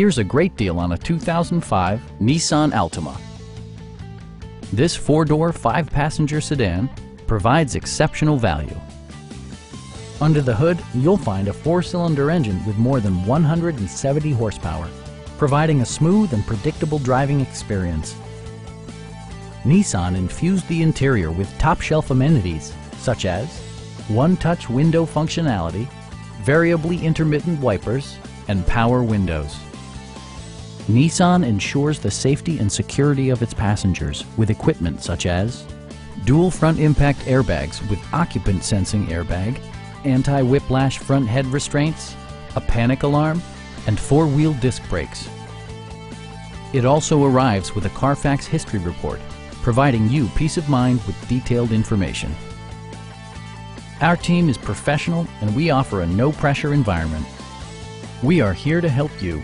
Here's a great deal on a 2005 Nissan Altima. This four-door, five-passenger sedan provides exceptional value. Under the hood, you'll find a four-cylinder engine with more than 170 horsepower, providing a smooth and predictable driving experience. Nissan infused the interior with top-shelf amenities such as one-touch window functionality, variably intermittent wipers, and power windows. Nissan ensures the safety and security of its passengers with equipment such as dual front impact airbags with occupant sensing airbag, anti-whiplash front head restraints, a panic alarm, and four-wheel disc brakes. It also arrives with a Carfax history report, providing you peace of mind with detailed information. Our team is professional and we offer a no-pressure environment. We are here to help you.